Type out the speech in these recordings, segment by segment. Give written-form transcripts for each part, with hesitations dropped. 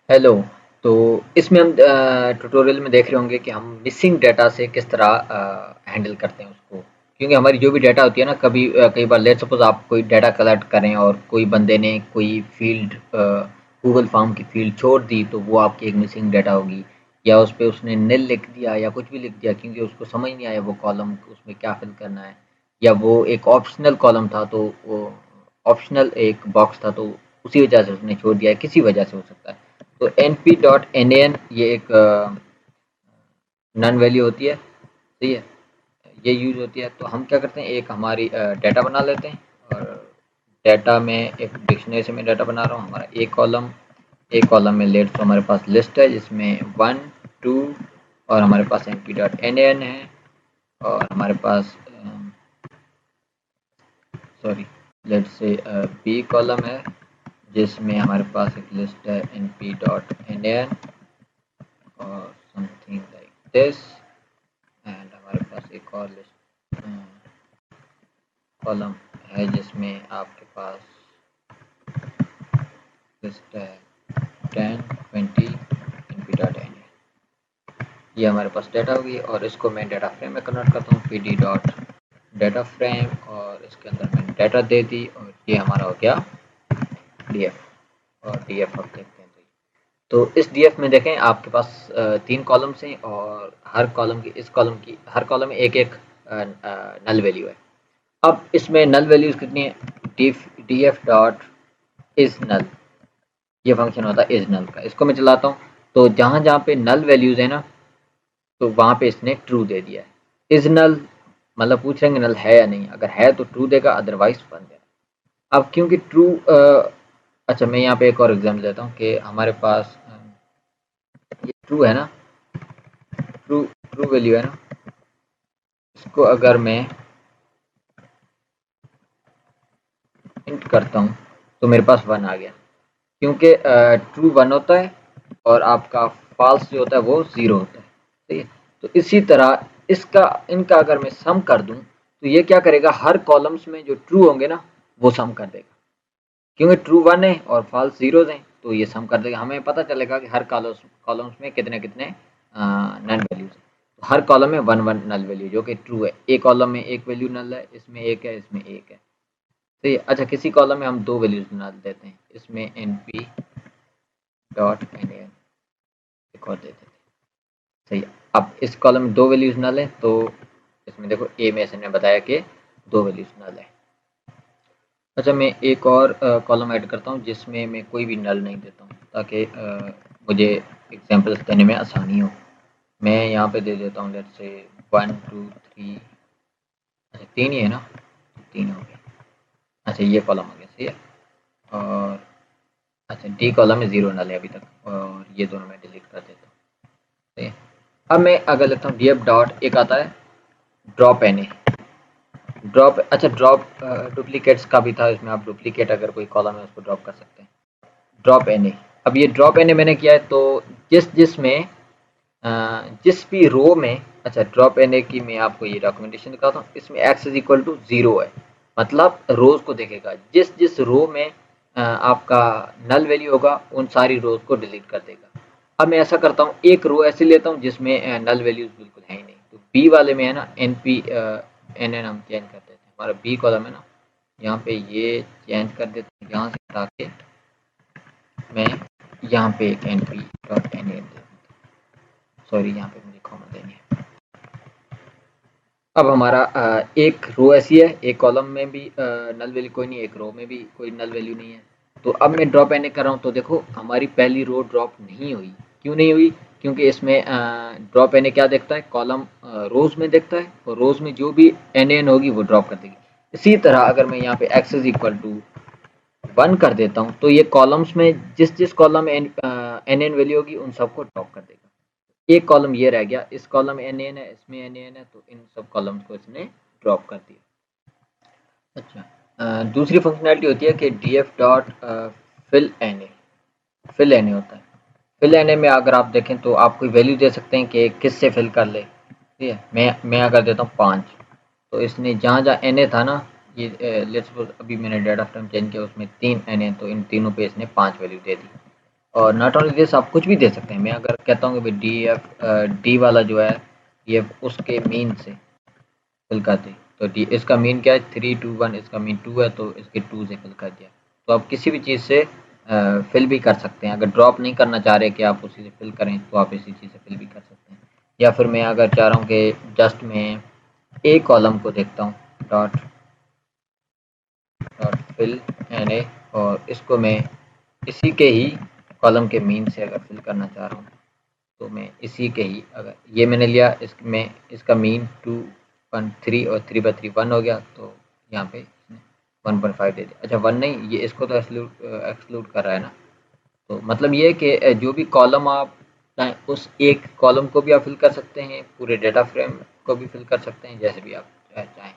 Hello. तो इसमें हम ट्यूटोरियल में देख रहे होंगे कि हम मिसिंग डाटा से किस तरह हैंडल करते हैं उसको। क्योंकि हमारी जो भी डाटा होती है ना, कई बार लेट्स सपोज आप कोई डाटा कलेक्ट करें और कोई बंदे ने कोई फील्ड गूगल फॉर्म की फील्ड छोड़ दी, तो वो आपकी एक मिसिंग डाटा होगी। या उस पे उसने निल लिख दिया या कुछ भी लिख दिया क्योंकि उसको समझ नहीं आया वो कॉलम उसमें क्या फिल करना है। या वो एक ऑप्शनल कॉलम था, तो वो ऑप्शनल एक बॉक्स था, तो उसी वजह से उसने छोड़ दिया है, किसी वजह से हो सकता है। तो np.nan ये एक नन वैल्यू होती है, सही है। ये यूज होती है, तो हम क्या करते हैं, एक हमारी डाटा बना लेते हैं। और डाटा में एक डिक्शनरी से मैं डाटा बना रहा हूँ। हमारा एक कॉलम में लेट्स तो हमारे पास लिस्ट है जिसमें 1 2 और हमारे पास np.nan है। और हमारे पास सॉरी लेट्स से बी कॉलम है जिसमें हमारे पास एक लिस्ट है np.nan और समथिंग लाइक दिस। एंड हमारे पास एक और लिस्ट कॉलम है जिसमें आपके पास लिस्ट है 10 20 np.nan। ये हमारे पास डाटा होगी और इसको मैं डाटा फ्रेम में कन्वर्ट करता हूँ pd डॉट डाटा फ्रेम, और इसके अंदर मैंने डाटा दे दी और ये हमारा हो गया df। और df अब देखते हैं। तो इस df में देखें आपके पास 3 कॉलम्स हैं और हर कॉलम में एक एक नल वैल्यू है। अब इसमें नल वैल्यूज कितनी है, df डॉट इज नल, ये फंक्शन होता है इज नल का। इसको मैं चलाता हूँ, तो जहाँ जहाँ पे नल वैल्यूज है ना, तो वहाँ पे इसने ट्रू दे दिया है। इज नल मतलब पूछ रहे नल है या नहीं, अगर है तो ट्रू देगा, अदरवाइज वन देगा। अब क्योंकि ट्रू अच्छा, मैं यहाँ पे एक और एग्जाम्पल देता हूँ कि हमारे पास ये ट्रू है ना, ट्रू ट्रू वैल्यू है ना, इसको अगर मैं इंट करता हूँ तो मेरे पास वन आ गया, क्योंकि ट्रू वन होता है और आपका फॉल्स जो होता है वो ज़ीरो होता है, ठीक है। तो इसी तरह इनका अगर मैं सम कर दूं, तो ये क्या करेगा, हर कॉलम्स में जो ट्रू होंगे ना वो सम कर देगा। क्योंकि ट्रू वन है और फॉल्स जीरोज हैं, तो ये सम कर देगा। हमें पता चलेगा कि हर कॉलम्स में कितने कितने नल वैल्यूज हैं। तो हर कॉलम में वन वन नल वैल्यू जो कि ट्रू है। एक कॉलम में एक वैल्यू नल है, इसमें एक है, इसमें एक है। तो ये अच्छा, किसी कॉलम में हम दो वैल्यूज नल देते हैं, इसमें np डॉट nan एक और दे देते हैं, सही है। अब इस कॉलम में दो वैल्यूज नल है, तो इसमें देखो ए में इसने बताया कि दो वैल्यूज नल है। अच्छा, मैं एक और कॉलम ऐड करता हूँ जिसमें मैं कोई भी नल नहीं देता हूँ, ताकि मुझे एग्जांपल्स देने में आसानी हो। मैं यहाँ पे दे देता हूँ लेट्स से 1 2 3, अच्छा तीन ही है ना, तीन हो गया। अच्छा ये कॉलम हो गया, सही है। और अच्छा डी कॉलम में ज़ीरो नल है अभी तक, और ये दोनों मैं डिलीट कर देता हूँ, सही है। अब मैं अगर लेता हूँ df डॉट, एक आता है drop N A, drop duplicates का भी था इसमें। आप डुप्लीकेट अगर कोई कॉलम है उसको ड्रॉप कर सकते हैं, ड्रॉप एन ए। अब ये ड्रॉप एन ए मैंने किया है, तो जिस भी रो में, अच्छा ड्रॉप एन ए की मैं आपको ये डॉक्यूमेंटेशन दिखाता हूँ। इसमें x is equal to zero है, मतलब रोज को देखेगा। जिस जिस रो में आपका नल वैल्यू होगा उन सारी रोज को डिलीट कर देगा। अब मैं ऐसा करता हूँ, एक रो ऐसे लेता हूँ जिसमें नल वैल्यूज बिल्कुल है ही नहीं। तो बी वाले में है ना, एन पी एन एन हम चेंज कर देते हैं। हमारा बी कॉलम है ना, यहाँ पे ये चेंज कर देते हैं, यहाँ से हटा के मैं यहाँ पे एक N P dot N N, sorry यहाँ पे मुझे कॉमा देनी है। अब हमारा एक रो ऐसी है, एक कॉलम में भी नल वैल्यू कोई नहीं, एक रो में भी कोई नल वैल्यू नहीं है। तो अब मैं ड्रॉप एन ए कर रहा हूँ, तो देखो हमारी पहली रो ड्रॉप नहीं हुई। क्यों नहीं हुई, क्योंकि इसमें ड्रॉप एन ए क्या देखता है, कॉलम रोज में देखता है, और रोज में जो भी एन एन होगी वो ड्रॉप कर देगी। इसी तरह अगर मैं यहाँ पे x is equal to one कर देता हूँ, तो ये कॉलम्स में जिस जिस कॉलम में एन एन वैल्यू होगी उन सबको ड्रॉप कर देगा। एक कॉलम ये रह गया, इस कॉलम में एन एन है, इसमें एन एन है, तो इन सब कॉलम्स को इसने ड्रॉप कर दिया। अच्छा, दूसरी फंक्शनैलिटी होती है कि D F dot fill N A, fill N A होता है। फिल एन ए में अगर आप देखें तो आप कोई वैल्यू दे सकते हैं कि किस से फिल कर ले, ठीक है। मैं अगर देता हूँ 5, तो इसने जहाँ जहाँ एन ए था ना, ये लेट्स सपोज अभी मैंने डाटा फ्रेम चेंज किया, उसमें 3 एन ए, तो इन तीनों पे इसने 5 वैल्यू दे दी। और नॉट ओनली दिस, आप कुछ भी दे सकते हैं। मैं अगर कहता हूँ कि डी वाला जो है ये उसके मीन से फिल कर दे, तो डी इसका मीन क्या है, 3 2 1, इसका मीन 2 है तो इसके 2 से फिल कर दिया। तो आप किसी भी चीज़ से फिल भी कर सकते हैं। अगर ड्रॉप नहीं करना चाह रहे कि आप उसी से फिल करें तो आप इसी चीज़ से फिल भी कर सकते हैं। या फिर मैं अगर चाह रहा हूँ कि जस्ट मैं ए कॉलम को देखता हूँ, dot dot fill N A, और इसको मैं इसी के ही कॉलम के मीन से अगर फिल करना चाह रहा हूँ तो मैं इसी के ही, अगर ये मैंने लिया इसमें इसका मीन 2 1 3 और 3 by 3 1 हो गया, तो यहाँ पे 1.5 दे दिया। अच्छा 1 नहीं, ये इसको तो एक्सक्लूड कर रहा है ना। तो मतलब ये है कि जो भी कॉलम आप चाहें उस एक कॉलम को भी आप फिल कर सकते हैं, पूरे डेटा फ्रेम को भी फिल कर सकते हैं, जैसे भी आप चाहें।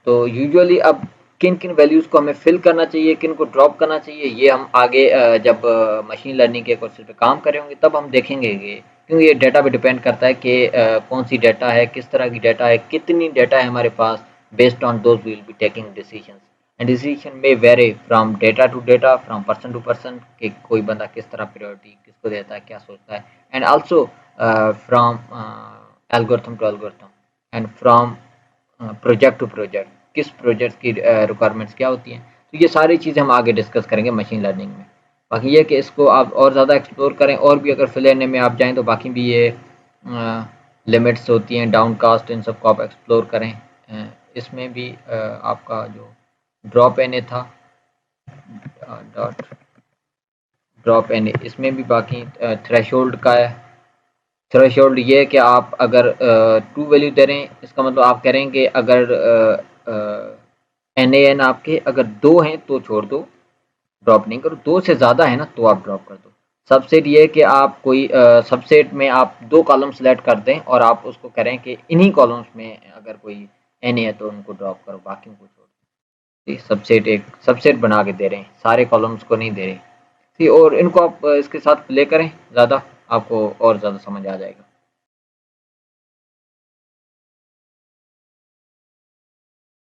तो यूजुअली अब किन किन वैल्यूज़ को हमें फिल करना चाहिए, किन को ड्रॉप करना चाहिए, ये हम आगे जब मशीन लर्निंग के कोर्सेज पे काम कर रहे होंगे तब हम देखेंगे कि, क्योंकि ये डेटा पे डिपेंड करता है कि कौन सी डेटा है, किस तरह की डेटा है, कितनी डेटा है हमारे पास। Based on those we will be taking decisions, and decision में vary from data to data, from person to person, कि कोई बंदा किस तरह प्रायोरिटी किसको देता है, क्या सोचता है, and also from algorithm to algorithm, and from project to project, किस प्रोजेक्ट की रिक्वायरमेंट्स क्या होती हैं। तो ये सारी चीज़ें हम आगे डिस्कस करेंगे मशीन लर्निंग में। बाकी ये कि इसको आप और ज़्यादा एक्सप्लोर करें, और भी अगर फिल एन ए में आप जाएँ तो बाकी भी ये लिमिट्स होती हैं, डाउन कास्ट, इन सबको आप एक्सप्लोर करें। इसमें भी आपका जो ड्रॉप एन ए था, डॉट ड्रॉप एन ए, इसमें भी बाकी थ्रेशोल्ड का है। थ्रेशोल्ड ये है कि आप अगर ट्रू वैल्यू दे रहे हैं, इसका मतलब आप कह रहे हैं कि अगर एन ए एन आपके अगर 2 हैं तो छोड़ दो, ड्रॉप नहीं करो। 2 से ज़्यादा है ना तो आप ड्रॉप कर दो। सबसेट ये है कि आप कोई सबसेट में आप 2 कॉलम सेलेक्ट कर दें और आप उसको करें कि इन्हीं कॉलम्स में अगर कोई एन ए है तो उनको ड्रॉप करो, बाकी को छोड़ दो। सबसेट एक सबसेट बना के दे रहे हैं, सारे कॉलम्स को नहीं दे रहे। ठीक, और इनको आप इसके साथ प्ले करें ज़्यादा, आपको और ज़्यादा समझ आ जाएगा।